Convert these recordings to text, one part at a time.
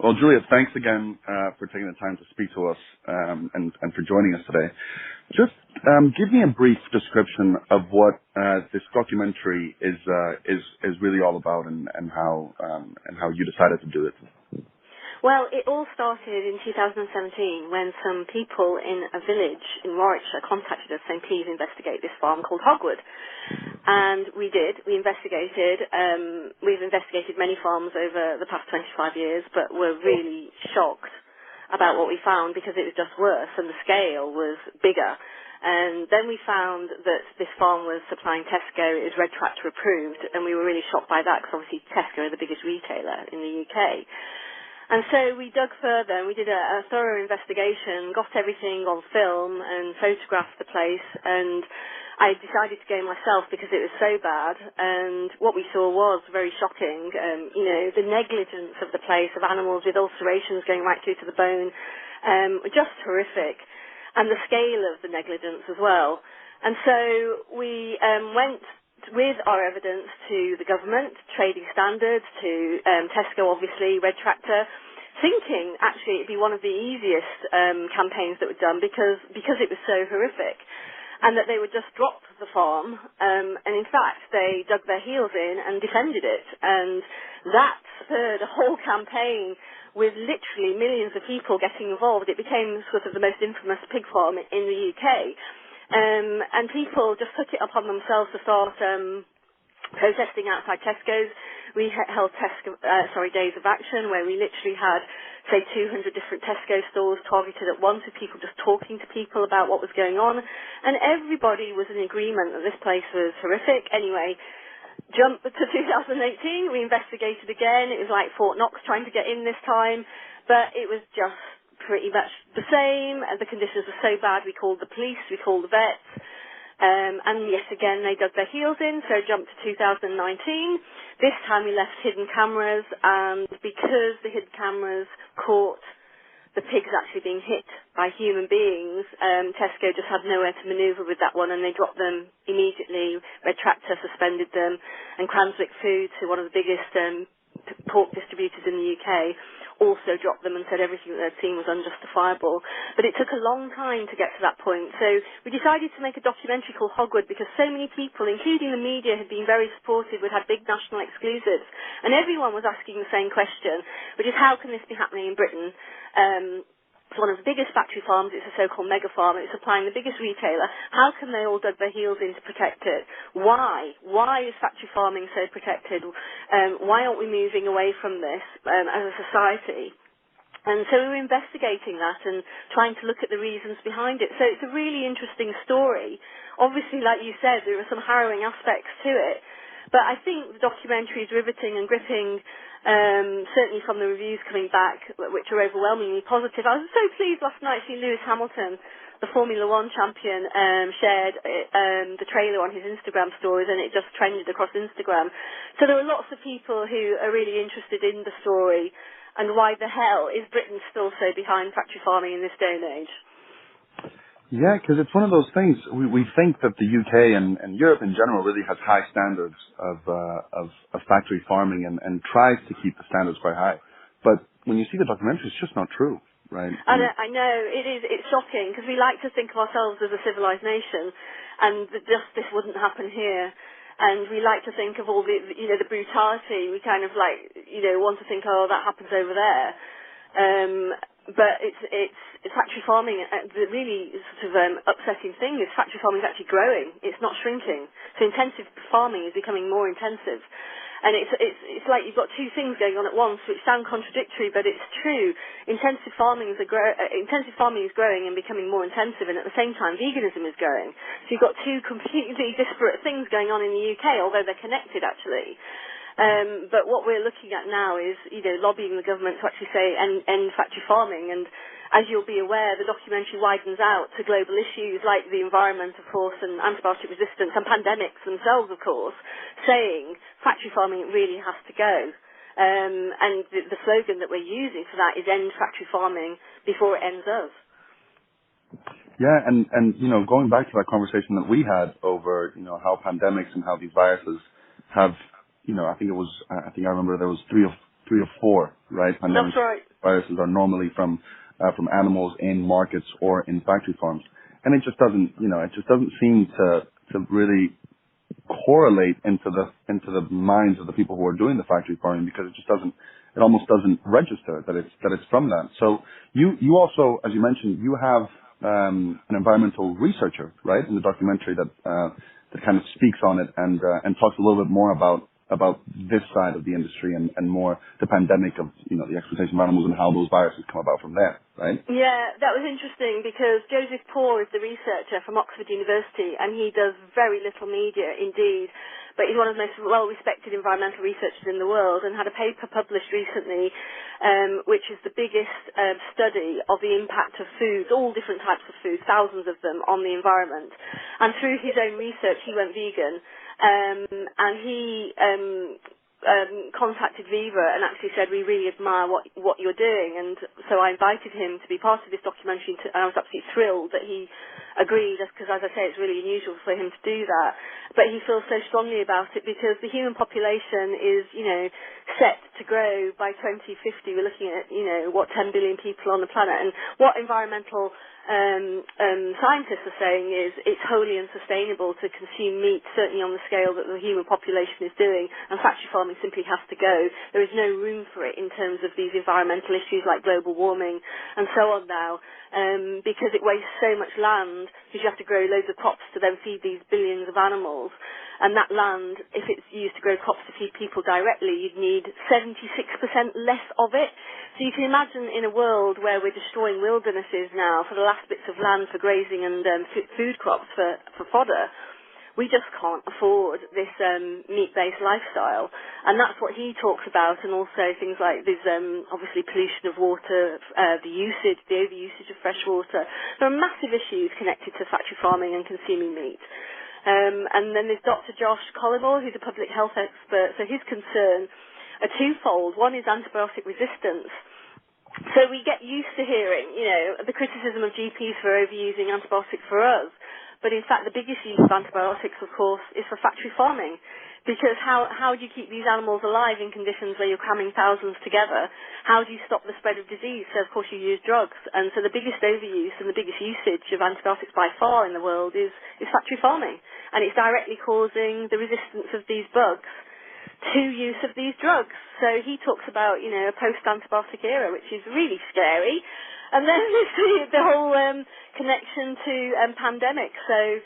Well, Juliet, thanks again for taking the time to speak to us and for joining us today. Just give me a brief description of what this documentary is really all about and how you decided to do it. Well, it all started in 2017 when some people in a village in Warwickshire contacted us saying, please investigate this farm called Hogwood. And we did. We investigated. We've investigated many farms over the past 25 years, but we're really shocked about what we found because it was just worse and the scale was bigger. And then we found that this farm was supplying Tesco. It was Red Tractor approved, and we were really shocked by that because obviously Tesco are the biggest retailer in the UK. And so we dug further and we did a thorough investigation, got everything on film and photographed the place, and I decided to go myself because it was so bad, and what we saw was very shocking. The negligence of the place, of animals with ulcerations going right through to the bone, just horrific, and the scale of the negligence as well. And so we went with our evidence to the government, trading standards, to Tesco, obviously, Red Tractor, thinking actually it'd be one of the easiest campaigns that were done because it was so horrific, and that they would just drop the farm, and in fact they dug their heels in and defended it, and that spurred a whole campaign with literally millions of people getting involved. It became sort of the most infamous pig farm in the UK. And people just took it upon themselves to start protesting outside Tesco's. We held days of action where we literally had, say, 200 different Tesco stores targeted at once, with people just talking to people about what was going on. And everybody was in agreement that this place was horrific. Anyway, jump to 2018, we investigated again. It was like Fort Knox trying to get in this time, but it was just pretty much the same, and the conditions were so bad we called the police, we called the vets, and yet again they dug their heels in. So jumped to 2019. This time we left hidden cameras, and because the hidden cameras caught the pigs actually being hit by human beings, Tesco just had nowhere to manoeuvre with that one, and they dropped them immediately. Red Tractor suspended them, and Cranswick Foods, who are one of the biggest pork distributors in the UK, also dropped them and said everything that they'd seen was unjustifiable. But it took a long time to get to that point. So we decided to make a documentary called Hogwood because so many people, including the media, had been very supportive. We'd had big national exclusives. And everyone was asking the same question, which is how can this be happening in Britain? It's one of the biggest factory farms. It's a so-called mega farm. It's supplying the biggest retailer. How can they all dug their heels in to protect it? Why? Why is factory farming so protected? Why aren't we moving away from this as a society? And so we were investigating that and trying to look at the reasons behind it. So it's a really interesting story. Obviously, like you said, there are some harrowing aspects to it. But I think the documentary is riveting and gripping, certainly from the reviews coming back, which are overwhelmingly positive. I was so pleased last night to see Lewis Hamilton, the Formula One champion, shared the trailer on his Instagram stories, and it just trended across Instagram. So there are lots of people who are really interested in the story, and why the hell is Britain still so behind factory farming in this day and age? Yeah, because it's one of those things. We think that the UK and Europe in general really has high standards of factory farming and tries to keep the standards quite high. But when you see the documentary, it's just not true, right? I know it is. It's shocking because we like to think of ourselves as a civilized nation, and that justice wouldn't happen here. And we like to think of all the brutality. We kind of want to think, oh, that happens over there. But it's factory farming. The really sort of upsetting thing is factory farming is actually growing. It's not shrinking. So intensive farming is becoming more intensive, and it's like you've got two things going on at once, which sound contradictory, but it's true. Intensive farming is growing and becoming more intensive, and at the same time, veganism is growing. So you've got two completely disparate things going on in the UK, although they're connected actually. But what we're looking at now is, lobbying the government to actually say end factory farming. And as you'll be aware, the documentary widens out to global issues like the environment, of course, and antibiotic resistance and pandemics themselves, of course, saying factory farming really has to go. And the slogan that we're using for that is end factory farming before it ends us. Yeah, and going back to that conversation that we had over, how pandemics and how these viruses have, I think I remember there was three or four, right? Pandemic That's right. viruses are normally from animals in markets or in factory farms, and it just doesn't, it just doesn't seem to really correlate into the minds of the people who are doing the factory farming, because it almost doesn't register that it's from that. So you also, as you mentioned, you have an environmental researcher, right, in the documentary that kind of speaks on it and talks a little bit more about this side of the industry and more the pandemic of the exploitation of animals and how those viruses come about from there, right? Yeah, that was interesting because Joseph Poore is the researcher from Oxford University, and he does very little media indeed, but he's one of the most well-respected environmental researchers in the world, and had a paper published recently which is the biggest study of the impact of foods, all different types of foods, thousands of them, on the environment. And through his own research he went vegan. And he contacted Viva and actually said, we really admire what you're doing. And so I invited him to be part of this documentary, and I was absolutely thrilled that he agreed, because as I say, it's really unusual for him to do that. But he feels so strongly about it because the human population is, set to grow by 2050. We're looking at, 10 billion people on the planet. And what environmental scientists are saying is it's wholly unsustainable to consume meat, certainly on the scale that the human population is doing, and factory farming simply has to go. There is no room for it in terms of these environmental issues like global warming and so on now, because it wastes so much land, because you have to grow loads of crops to then feed these billions of animals. And that land, if it's used to grow crops to feed people directly, you'd need 76% less of it. So you can imagine in a world where we're destroying wildernesses now for the last bits of land for grazing and food crops for fodder, we just can't afford this meat-based lifestyle. And that's what he talks about, and also things like there's obviously pollution of water, the overusage of fresh water. There are massive issues connected to factory farming and consuming meat. And then there's Dr. Josh Collymore, who's a public health expert. So his concern are twofold. One is antibiotic resistance. So we get used to hearing, the criticism of GPs for overusing antibiotics for us. But in fact, the biggest use of antibiotics, of course, is for factory farming. Because how do you keep these animals alive in conditions where you're cramming thousands together? How do you stop the spread of disease? So, of course, you use drugs. And so the biggest overuse and the biggest usage of antibiotics by far in the world is factory farming. And it's directly causing the resistance of these bugs to use of these drugs. So he talks about, a post-antibiotic era, which is really scary. And then there's the whole connection to pandemic. So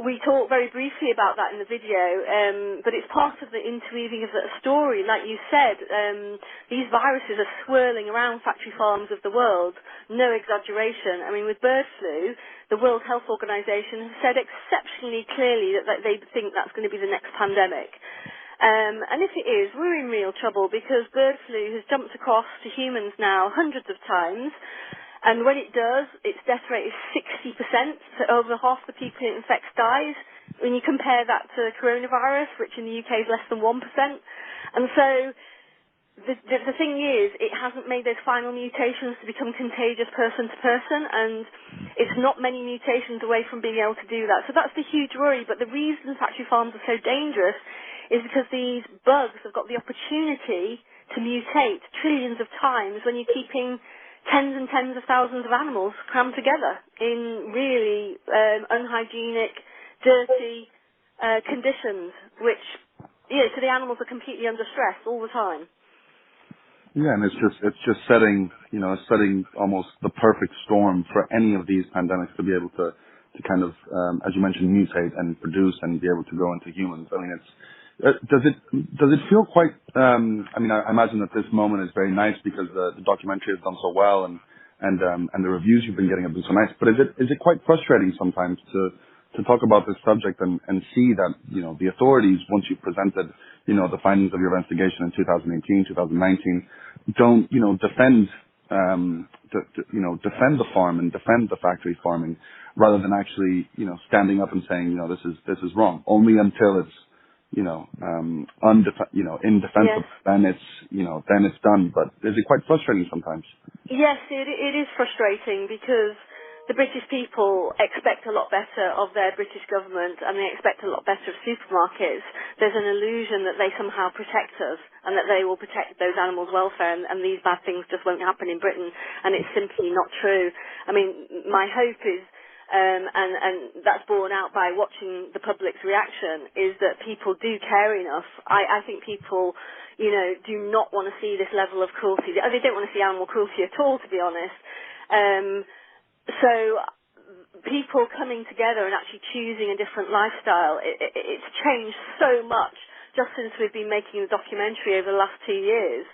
we talked very briefly about that in the video, but it's part of the interweaving of the story. Like you said, these viruses are swirling around factory farms of the world, no exaggeration. I mean, with bird flu, the World Health Organization has said exceptionally clearly that they think that's going to be the next pandemic. And if it is, we're in real trouble, because bird flu has jumped across to humans now hundreds of times. And when it does, its death rate is 60%, so over half the people it infects dies. When you compare that to coronavirus, which in the UK is less than 1%. And so the thing is, it hasn't made those final mutations to become contagious person to person, and it's not many mutations away from being able to do that. So that's the huge worry. But the reason factory farms are so dangerous is because these bugs have got the opportunity to mutate trillions of times when you're keeping tens and tens of thousands of animals crammed together in really unhygienic, dirty conditions, which, so the animals are completely under stress all the time. Yeah, and it's just setting almost the perfect storm for any of these pandemics to be able to kind of, as you mentioned, mutate and produce and be able to go into humans. I mean, does it feel quite? I imagine that this moment is very nice because the documentary has done so well and the reviews you've been getting have been so nice. But is it quite frustrating sometimes to talk about this subject and see that the authorities, once you've presented the findings of your investigation in 2018, 2019, don't defend defend the farm and defend the factory farming, rather than actually standing up and saying this is wrong, only until it's indefensible, Yes. then it's done. But is it quite frustrating sometimes? Yes, it is frustrating, because the British people expect a lot better of their British government and they expect a lot better of supermarkets, there's an illusion that they somehow protect us and that they will protect those animals' welfare and these bad things just won't happen in Britain, and it's simply not true. I mean, my hope is, and that's borne out by watching the public's reaction, is that people do care enough. I think people, you know, do not want to see this level of cruelty. They don't want to see animal cruelty at all, to be honest. So people coming together and actually choosing a different lifestyle, it's changed so much just since we've been making the documentary over the last 2 years.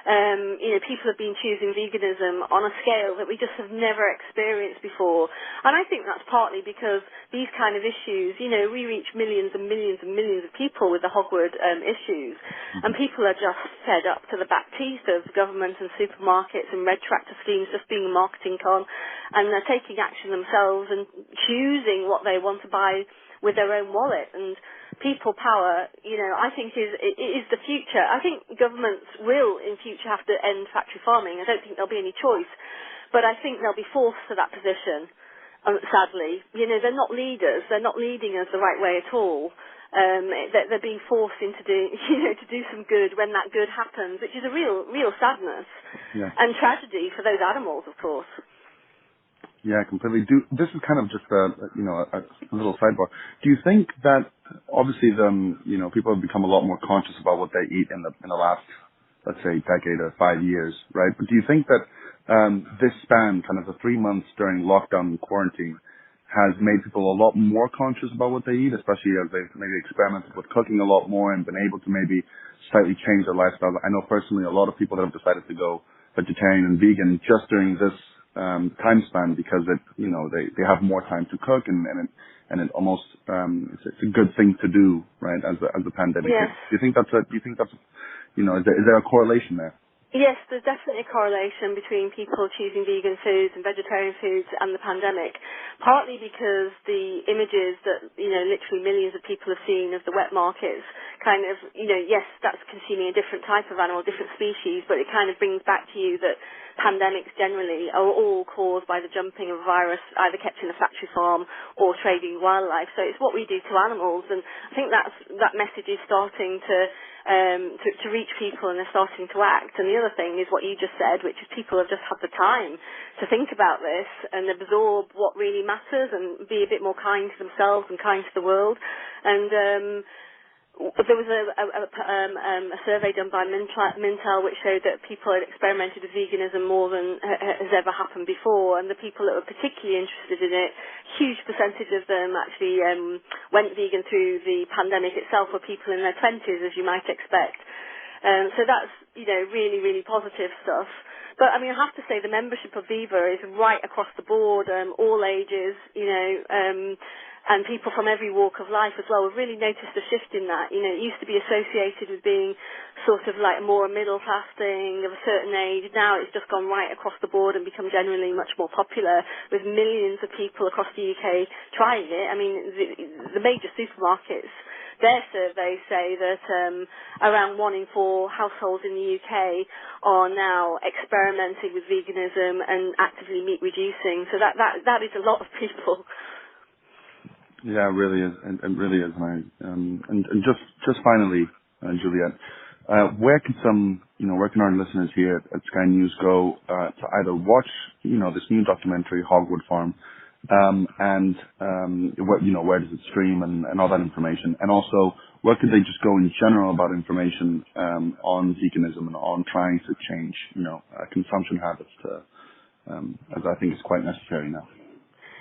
You know, people have been choosing veganism on a scale that we just have never experienced before. And I think that's partly because these kind of issues, you know, we reach millions and millions and millions of people with the Hogwood issues. And people are just fed up to the back teeth of government and supermarkets and red tractor schemes just being a marketing con. And they're taking action themselves and choosing what they want to buy with their own wallet. And people power, you know, I think is the future. I think governments will in future have to end factory farming. I don't think there'll be any choice, but I think they'll be forced to that position. Sadly, you know, they're not leaders. They're not leading us the right way at all. They're being forced into to do some good when that good happens, which is a real sadness and tragedy for those animals, of course. Yeah, completely. This is kind of just a little sidebar. Do you think that obviously people have become a lot more conscious about what they eat in the last, let's say, decade or 5 years, right? But do you think that this span, kind of the 3 months during lockdown and quarantine, has made people a lot more conscious about what they eat, especially as they've maybe experimented with cooking a lot more and been able to maybe slightly change their lifestyle? I know personally a lot of people that have decided to go vegetarian and vegan just during this time span because they have more time to cook and it almost it's a good thing to do, right, as the pandemic hits. Do you think that's is there a correlation there? Yes, there's definitely a correlation between people choosing vegan foods and vegetarian foods and the pandemic, partly because the images that, you know, literally millions of people have seen of the wet markets kind of, you know, yes, that's consuming a different type of animal, different species, but it kind of brings back to you that pandemics generally are all caused by the jumping of a virus either kept in a factory farm or trading wildlife. So it's what we do to animals, and I think that message is starting to reach people, and they're starting to act. And the other thing is what you just said, which is people have just had the time to think about this and absorb what really matters and be a bit more kind to themselves and kind to the world. And there was a survey done by Mintel which showed that people had experimented with veganism more than has ever happened before, and the people that were particularly interested in it, huge percentage of them actually went vegan through the pandemic itself, were people in their 20s, as you might expect. So that's, you know, really, really positive stuff. But I mean, I have to say the membership of Viva is right across the board, all ages, you know, and people from every walk of life as well. We've really noticed a shift in that. You know, it used to be associated with being sort of like more a middle class thing of a certain age. Now it's just gone right across the board and become generally much more popular, with millions of people across the UK trying it. I mean, the major supermarkets, their surveys say that around 1 in 4 households in the UK are now experimenting with veganism and actively meat reducing. So that is a lot of people. Yeah, it really is, and it really is. And just finally, Juliet, where can our listeners here at Sky News go to either watch, this new documentary, Hogwood Farm, and where does it stream and all that information, and also where could they just go in general about information on veganism and on trying to change, consumption habits to, as I think is quite necessary now.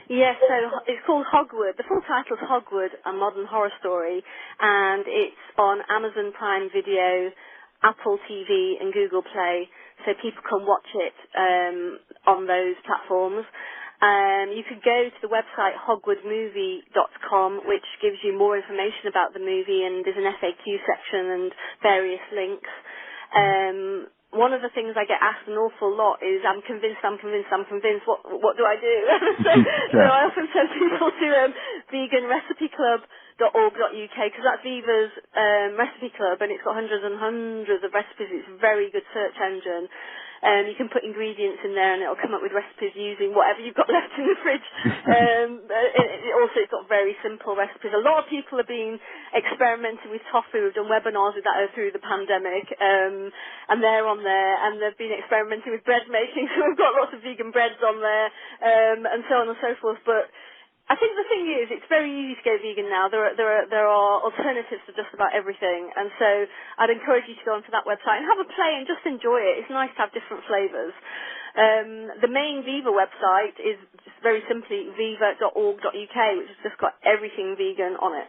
Yes, so it's called Hogwood. The full title is Hogwood, A Modern Horror Story, and it's on Amazon Prime Video, Apple TV and Google Play, so people can watch it on those platforms. You could go to the website hogwoodmovie.com, which gives you more information about the movie, and there's an FAQ section and various links. One of the things I get asked an awful lot is, I'm convinced, what do I do? so I often send people to veganrecipe.club.org.uk, because that's Viva's recipe club, and it's got hundreds and hundreds of recipes. It's a very good search engine. You can put ingredients in there and it'll come up with recipes using whatever you've got left in the fridge. It's got very simple recipes. A lot of people have been experimenting with tofu. We've done webinars with that through the pandemic, and they're on there, and they've been experimenting with bread making, so we've got lots of vegan breads on there, and so on and so forth. But I think the thing is, it's very easy to go vegan now. There are alternatives to just about everything, and so I'd encourage you to go onto that website and have a play and just enjoy it. It's nice to have different flavours. The main Viva website is just very simply viva.org.uk, which has just got everything vegan on it.